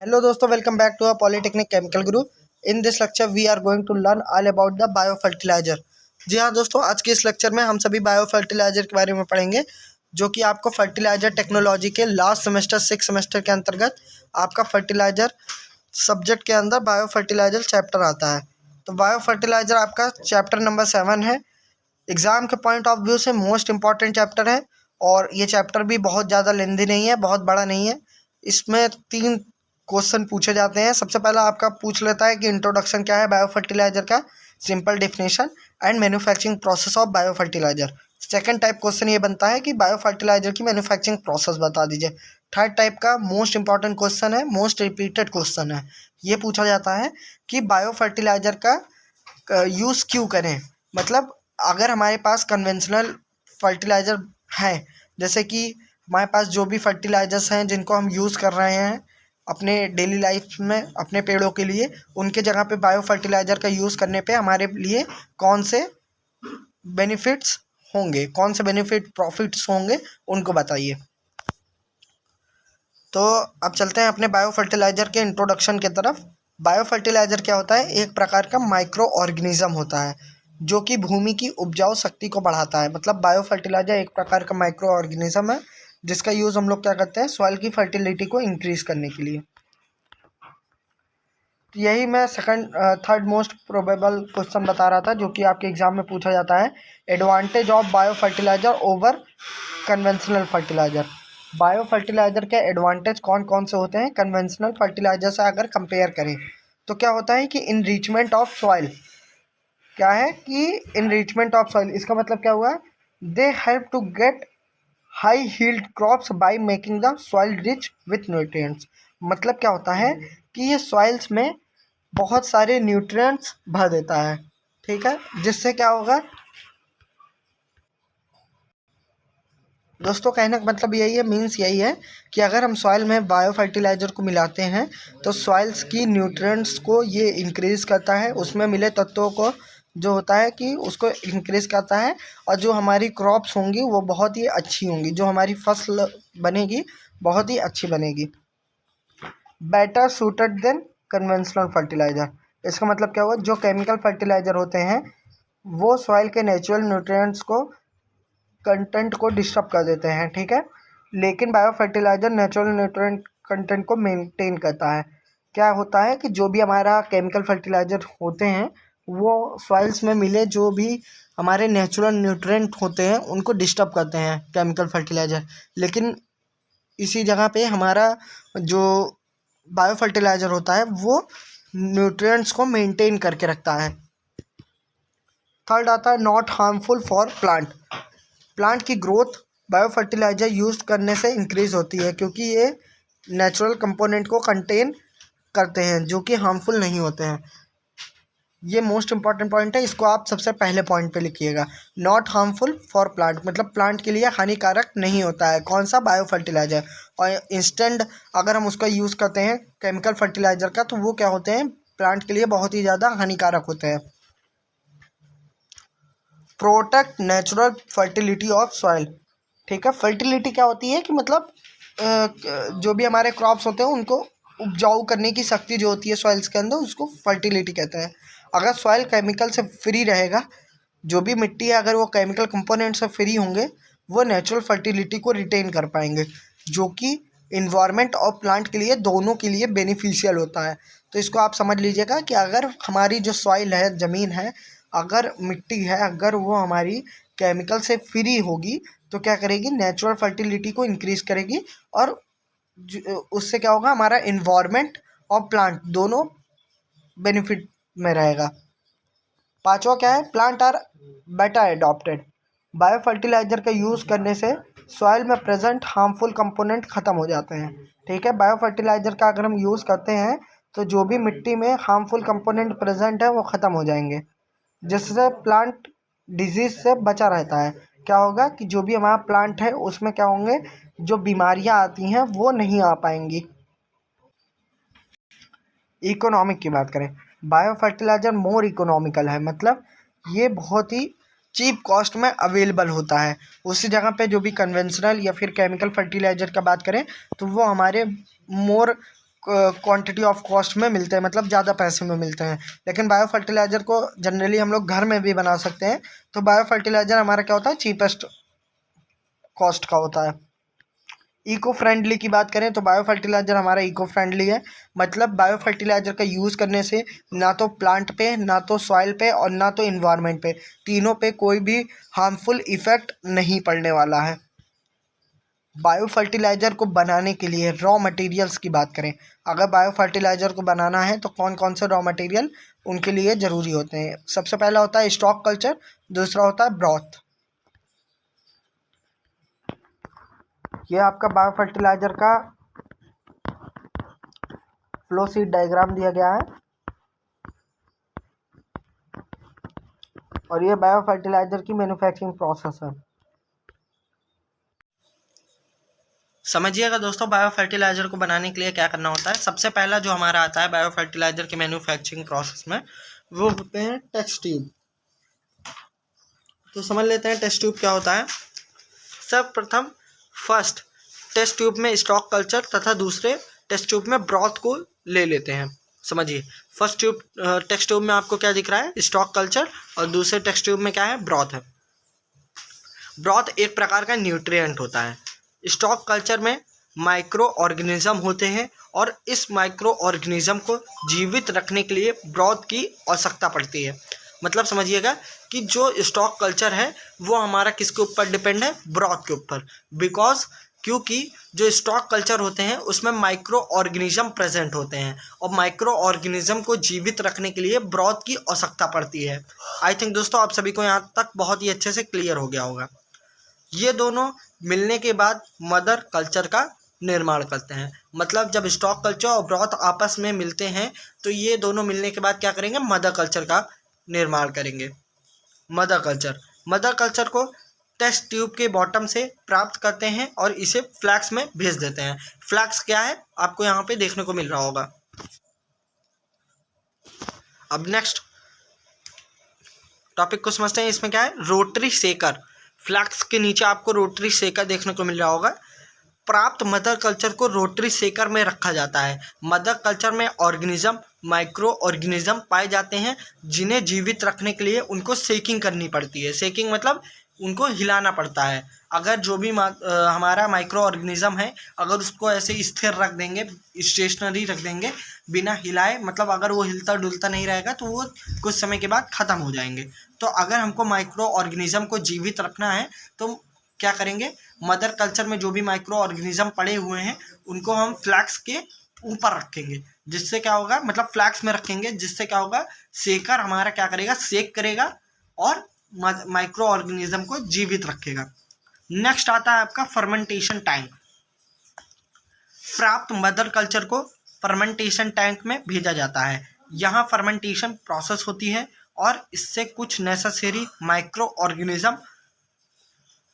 Hello दोस्तों, welcome back to a polytechnic chemical Guru. In this lecture we are going to learn all about the bio fertilizer. जी हाँ दोस्तों, आज के इस लेक्चर में हम सभी बायो फर्टिलाइजर के बारे में पढ़ेंगे, जो कि आपको फर्टिलाइजर टेक्नोलॉजी के लास्ट सेमेस्टर 6 सेमेस्टर के अंतर्गत आपका फर्टिलाइजर सब्जेक्ट के अंदर बायो फर्टिलाइजर चैप्टर आता है। तो बायो फर्टिलाइजर आपका चैप्टर नंबर 7 है। एग्ज़ाम के पॉइंट ऑफ व्यू से मोस्ट इम्पॉर्टेंट चैप्टर है और ये चैप्टर भी बहुत ज़्यादा लेंदी नहीं है, बहुत बड़ा नहीं है। इसमें 3 क्वेश्चन पूछे जाते हैं। सबसे पहला आपका पूछ लेता है कि इंट्रोडक्शन क्या है बायो फर्टिलाइजर का, simple definition and manufacturing process of bio fertiliser. Second type question ये बनता है कि बायो फर्टिलाइजर की मैन्युफैक्चरिंग प्रोसेस बता दीजिए। थर्ड टाइप का मोस्ट इंपॉर्टेंट क्वेश्चन है, मोस्ट रिपीटेड क्वेश्चन है, ये पूछा जाता है कि बायो फर्टिलाइजर का यूज़ क्यों करें। मतलब अगर हमारे पास कन्वेंशनल फर्टिलाइज़र हैं, जैसे कि हमारे पास जो भी फर्टिलाइज़र्स हैं जिनको हम यूज़ कर रहे हैं अपने डेली लाइफ में अपने पेड़ों के लिए, उनके जगह पे बायो फर्टिलाइज़र का यूज़ करने पे हमारे लिए कौन से बेनिफिट्स होंगे, कौन से बेनिफिट प्रॉफिट्स होंगे, उनको बताइए। तो अब चलते हैं अपने बायो फर्टिलाइज़र के इंट्रोडक्शन की तरफ। बायो फर्टिलाइज़र क्या होता है? एक प्रकार का माइक्रो ऑर्गेनिज्म होता है जो कि भूमि की उपजाऊ शक्ति को बढ़ाता है। मतलब बायो फर्टिलाइज़र एक प्रकार का माइक्रो ऑर्गेनिज्म है जिसका यूज़ हम लोग क्या करते हैं, सॉइल की फर्टिलिटी को इंक्रीज़ करने के लिए। तो यही मैं थर्ड मोस्ट प्रोबेबल क्वेश्चन बता रहा था जो कि आपके एग्जाम में पूछा जाता है। Advantage of bio fertiliser over conventional fertiliser. Bio fertiliser के एडवांटेज कौन कौन से होते हैं कन्वेंशनल फर्टिलाइज़र से अगर कंपेयर करें? तो क्या होता है कि इनरिचमेंट ऑफ सॉइल, क्या है कि इनरिचमेंट ऑफ सॉइल, इसका मतलब क्या हुआ? They help to get high yield crops by making the soil rich with nutrients. मतलब क्या होता है कि ये सॉइल्स में बहुत सारे न्यूट्रिएंट्स भर देता है, ठीक है, जिससे क्या होगा दोस्तों, कहने का मतलब यही है, मीन्स यही है कि अगर हम सॉइल में बायो फर्टिलाइज़र को मिलाते हैं तो सॉइल्स की न्यूट्रिएंट्स को ये इंक्रीज़ करता है, उसमें मिले तत्वों को जो होता है कि उसको इंक्रीज़ करता है, और जो हमारी क्रॉप्स होंगी वो बहुत ही अच्छी होंगी, जो हमारी फसल बनेगी बहुत ही अच्छी बनेगी। Better suited than conventional fertiliser. इसका मतलब क्या हुआ? जो केमिकल फर्टिलाइज़र होते हैं वो सॉइल के नेचुरल न्यूट्रिएंट्स को कंटेंट को डिस्टर्ब कर देते हैं, ठीक है, लेकिन bio fertiliser natural nutrient content को मेंटेन करता है। क्या होता है कि जो भी हमारा केमिकल फर्टिलाइज़र होते हैं वो सॉइल्स में मिले जो भी हमारे नेचुरल न्यूट्रिएंट होते हैं उनको डिस्टर्ब करते हैं केमिकल फर्टिलाइज़र, लेकिन इसी जगह पे हमारा जो बायो फर्टिलाइज़र होता है वो न्यूट्रिएंट्स को मेंटेन करके रखता है। थर्ड आता है not harmful for plant. Plant की ग्रोथ बायो फर्टिलाइज़र यूज़ करने से इंक्रीज़ होती है क्योंकि ये नेचुरल कंपोनेंट को कंटेन करते हैं जो कि हार्मफुल नहीं होते हैं। ये मोस्ट इंपॉर्टेंट पॉइंट है, इसको आप सबसे पहले पॉइंट पे लिखिएगा। नॉट हार्मफुल फॉर प्लांट मतलब प्लांट के लिए हानिकारक नहीं होता है, कौन सा? Bio fertiliser. और इंस्टेंट अगर हम उसका यूज़ करते हैं केमिकल फर्टिलाइज़र का तो वो क्या होते हैं, प्लांट के लिए बहुत ही ज़्यादा हानिकारक होते हैं। Protect natural fertility of soil, ठीक है। फर्टिलिटी क्या होती है कि मतलब जो भी हमारे क्रॉप्स होते हैं उनको उपजाऊ करने की शक्ति जो होती है सॉइल्स के अंदर उसको फर्टिलिटी कहते हैं। अगर सॉइल केमिकल से फ्री रहेगा, जो भी मिट्टी है अगर वो केमिकल कंपोनेंट से फ्री होंगे वो नेचुरल फर्टिलिटी को रिटेन कर पाएंगे, जो कि इन्वायरमेंट और प्लांट के लिए दोनों के लिए बेनिफिशियल होता है। तो इसको आप समझ लीजिएगा कि अगर हमारी जो सॉइल है, ज़मीन है, अगर मिट्टी है, अगर वो हमारी केमिकल से फ्री होगी तो क्या करेगी, नेचुरल फर्टिलिटी को इंक्रीज़ करेगी और उससे क्या होगा, हमारा इन्वायरमेंट और प्लांट दोनों बेनिफिट में रहेगा। पांचवा क्या है? Plant are better adopted. Bio fertiliser का यूज़ करने से सॉइल में प्रेजेंट हार्मफुल कंपोनेंट ख़त्म हो जाते हैं, ठीक है। बायो फर्टिलाइज़र का अगर हम यूज़ करते हैं तो जो भी मिट्टी में हार्मफुल कंपोनेंट प्रेजेंट है वो ख़त्म हो जाएंगे, जिससे प्लांट डिजीज़ से बचा रहता है। क्या होगा कि जो भी हमारा प्लांट है उसमें क्या होंगे, जो बीमारियां आती हैं वो नहीं आ पाएंगी। इकोनॉमिक की बात करें, बायो फर्टिलाइज़र मोर इकोनॉमिकल है, मतलब ये बहुत ही चीप कॉस्ट में अवेलेबल होता है। उसी जगह पे जो भी कन्वेंशनल या फिर केमिकल फर्टिलाइज़र का बात करें तो वो हमारे मोर क्वांटिटी ऑफ कॉस्ट में मिलते हैं, मतलब ज़्यादा पैसे में मिलते हैं। लेकिन बायो फर्टिलाइज़र को जनरली हम लोग घर में भी बना सकते हैं। तो बायो फर्टिलाइज़र हमारा क्या होता है, चीपेस्ट कॉस्ट का होता है। इको फ्रेंडली की बात करें तो बायो फर्टिलाइज़र हमारा इको फ्रेंडली है। मतलब बायो फर्टिलाइज़र का यूज़ करने से ना तो प्लांट पे, ना तो सॉइल पे और ना तो इन्वायरमेंट पे, तीनों पे कोई भी हार्मफुल इफ़ेक्ट नहीं पड़ने वाला है। बायो फर्टिलाइज़र को बनाने के लिए रॉ मटेरियल्स की बात करें, अगर बायो फर्टिलाइज़र को बनाना है तो कौन कौन से रॉ मटेरियल उनके लिए ज़रूरी होते हैं। सबसे पहला होता है स्टॉक कल्चर, दूसरा होता है ब्रॉथ। ये आपका बायो फर्टिलाइज़र का फ्लो शीट डायग्राम दिया गया है और ये बायो फर्टिलाइज़र की मैन्युफैक्चरिंग प्रोसेस है। समझिएगा दोस्तों, बायो फर्टिलाइज़र को बनाने के लिए क्या करना होता है। सबसे पहला जो हमारा आता है बायो फर्टिलाइज़र के मैन्युफैक्चरिंग प्रोसेस में, वो होते हैं टेस्ट ट्यूब। तो समझ लेते हैं टेस्ट ट्यूब क्या होता है। सर्वप्रथम फर्स्ट टेस्ट ट्यूब में स्टॉक कल्चर तथा दूसरे टेस्ट ट्यूब में ब्रॉथ को ले लेते हैं। समझिए, फर्स्ट ट्यूब टेस्ट ट्यूब में आपको क्या दिख रहा है, स्टॉक कल्चर, और दूसरे टेस्ट ट्यूब में क्या है, ब्रॉथ है। ब्रॉथ एक प्रकार का न्यूट्रिएंट होता है। स्टॉक कल्चर में माइक्रो ऑर्गेनिज्म होते हैं और इस माइक्रो ऑर्गेनिज्म को जीवित रखने के लिए ब्रॉथ की आवश्यकता पड़ती है। मतलब समझिएगा कि जो स्टॉक कल्चर है वो हमारा किसके ऊपर डिपेंड है, ब्रॉथ के ऊपर। बिकॉज क्योंकि जो स्टॉक कल्चर होते हैं उसमें माइक्रो ऑर्गेनिज्म प्रेजेंट होते हैं और माइक्रो ऑर्गेनिज्म को जीवित रखने के लिए ब्रॉथ की आवश्यकता पड़ती है। आई थिंक दोस्तों आप सभी को यहाँ तक बहुत ही अच्छे से क्लियर हो गया होगा। ये दोनों मिलने के बाद मदर कल्चर का निर्माण करते हैं। मतलब जब स्टॉक कल्चर और ब्रॉथ आपस में मिलते हैं तो ये दोनों मिलने के बाद क्या करेंगे, मदर कल्चर का निर्माण करेंगे। मदर कल्चर को टेस्ट ट्यूब के बॉटम से प्राप्त करते हैं और इसे फ्लैक्स में भेज देते हैं। फ्लैक्स क्या है आपको यहाँ पे देखने को मिल रहा होगा। अब नेक्स्ट टॉपिक को समझते हैं। इसमें क्या है, रोटरी सेकर। फ्लैक्स के नीचे आपको रोटरी सेकर देखने को मिल रहा होगा। प्राप्त मदर कल्चर को रोटरी सेकर में रखा जाता है। मदर कल्चर में ऑर्गेनिज्म, माइक्रो ऑर्गेनिज्म पाए जाते हैं जिन्हें जीवित रखने के लिए उनको सेकिंग करनी पड़ती है। सेकिंग मतलब उनको हिलाना पड़ता है। अगर जो भी हमारा माइक्रो ऑर्गेनिज्म है, अगर उसको ऐसे स्थिर रख देंगे, स्टेशनरी रख देंगे बिना हिलाए, मतलब अगर वो हिलता डुलता नहीं रहेगा तो वो कुछ समय के बाद ख़त्म हो जाएंगे। तो अगर हमको माइक्रो ऑर्गेनिज्म को जीवित रखना है तो क्या करेंगे, मदर कल्चर में जो भी माइक्रो ऑर्गेनिज्म पड़े हुए हैं उनको हम फ्लैक्स के ऊपर रखेंगे। जिससे क्या होगा, मतलब फ्लैक्स में रखेंगे, जिससे क्या होगा, सेकर हमारा क्या करेगा, सेक करेगा और माइक्रो ऑर्गेनिज्म को जीवित रखेगा। नेक्स्ट आता है आपका फर्मेंटेशन टैंक। प्राप्त मदर कल्चर को फर्मेंटेशन टैंक में भेजा जाता है। यहाँ फर्मेंटेशन प्रोसेस होती है और इससे कुछ नेसेसरी माइक्रो ऑर्गेनिज्म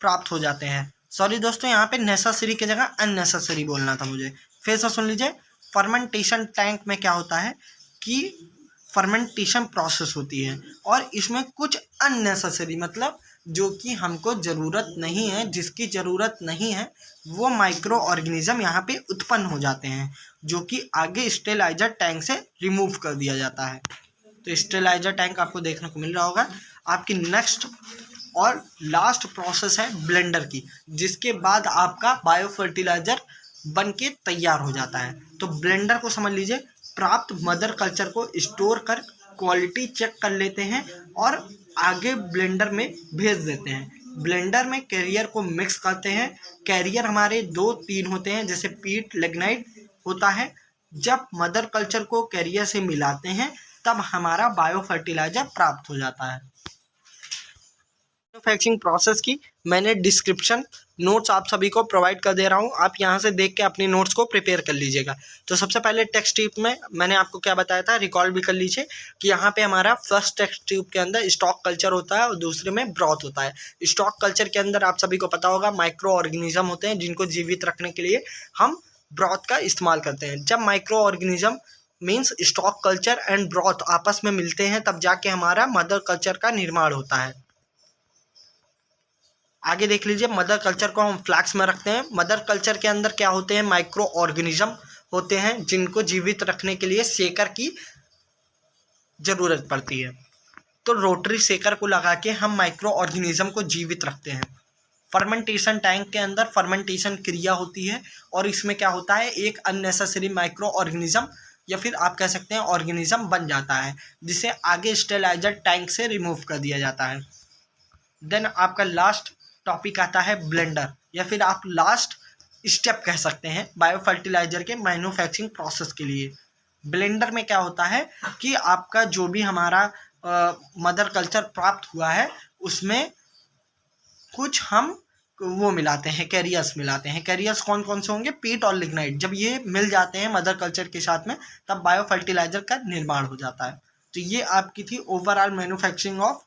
प्राप्त हो जाते हैं। सॉरी दोस्तों, यहाँ पे नेसेसरी की जगह अननेसेसरी बोलना था मुझे, फिर से सुन लीजिए। फर्मेंटेशन टैंक में क्या होता है कि फर्मेंटेशन प्रोसेस होती है और इसमें कुछ अननेसेसरी, मतलब जो कि हमको ज़रूरत नहीं है, जिसकी ज़रूरत नहीं है, वो माइक्रो ऑर्गेनिज्म यहाँ पे उत्पन्न हो जाते हैं, जो कि आगे स्टेलाइजर टैंक से रिमूव कर दिया जाता है। तो स्टेलाइजर टैंक आपको देखने को मिल रहा होगा। आपकी नेक्स्ट और लास्ट प्रोसेस है ब्लेंडर की, जिसके बाद आपका बायो फर्टिलाइजर बन के तैयार हो जाता है। तो ब्लेंडर को समझ लीजिए, प्राप्त मदर कल्चर को स्टोर कर क्वालिटी चेक कर लेते हैं और आगे ब्लेंडर में भेज देते हैं। ब्लेंडर में कैरियर को मिक्स करते हैं। कैरियर हमारे 2-3 होते हैं, जैसे पीट, लिग्नाइट होता है। जब मदर कल्चर को कैरियर से मिलाते हैं तब हमारा बायो फर्टिलाइजर प्राप्त हो जाता है। मैन्युफैक्चरिंग प्रोसेस की मैंने डिस्क्रिप्शन नोट्स आप सभी को प्रोवाइड कर दे रहा हूँ, आप यहाँ से देख के अपनी नोट्स को प्रिपेयर कर लीजिएगा। तो सबसे पहले टेक्स्ट ट्यूब में मैंने आपको क्या बताया था, रिकॉल भी कर लीजिए कि यहाँ पे हमारा फर्स्ट टेक्स्ट ट्यूब के अंदर स्टॉक कल्चर होता है और दूसरे में ब्रॉथ होता है। स्टॉक कल्चर के अंदर आप सभी को पता होगा माइक्रो ऑर्गेनिज्म होते हैं जिनको जीवित रखने के लिए हम ब्रॉथ का इस्तेमाल करते हैं। जब micro organism means stock culture and broth आपस में मिलते हैं तब जाके हमारा मदर कल्चर का निर्माण होता है। आगे देख लीजिए, मदर कल्चर को हम फ्लैक्स में रखते हैं। मदर कल्चर के अंदर क्या होते हैं, माइक्रो ऑर्गेनिज्म होते हैं जिनको जीवित रखने के लिए सेकर की ज़रूरत पड़ती है। तो रोटरी सेकर को लगा के हम माइक्रो ऑर्गेनिज्म को जीवित रखते हैं। फर्मेंटेशन टैंक के अंदर फर्मेंटेशन क्रिया होती है और इसमें क्या होता है, एक अननेसेसरी माइक्रो ऑर्गेनिज्म या फिर आप कह सकते हैं ऑर्गेनिज्म बन जाता है, जिसे आगे स्टेलाइजर टैंक से रिमूव कर दिया जाता है। देन आपका लास्ट टॉपिक आता है ब्लेंडर, या फिर आप लास्ट स्टेप कह सकते हैं बायो फर्टिलाइजर के मैन्युफैक्चरिंग प्रोसेस के लिए। ब्लेंडर में क्या होता है कि आपका जो भी हमारा मदर कल्चर प्राप्त हुआ है उसमें कुछ हम वो मिलाते हैं, कैरियर्स मिलाते हैं। कैरियर्स कौन कौन से होंगे, पीट और लिग्नाइट। जब ये मिल जाते हैं मदर कल्चर के साथ में तब बायो फर्टिलाइजर का निर्माण हो जाता है। तो ये आपकी थी overall manufacturing of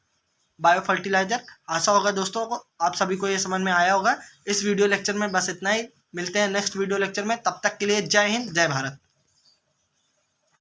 bio fertilizer. आशा होगा दोस्तों को आप सभी को ये समझ में आया होगा। इस वीडियो लेक्चर में बस इतना ही, मिलते हैं नेक्स्ट वीडियो लेक्चर में, तब तक के लिए जय हिंद जय भारत।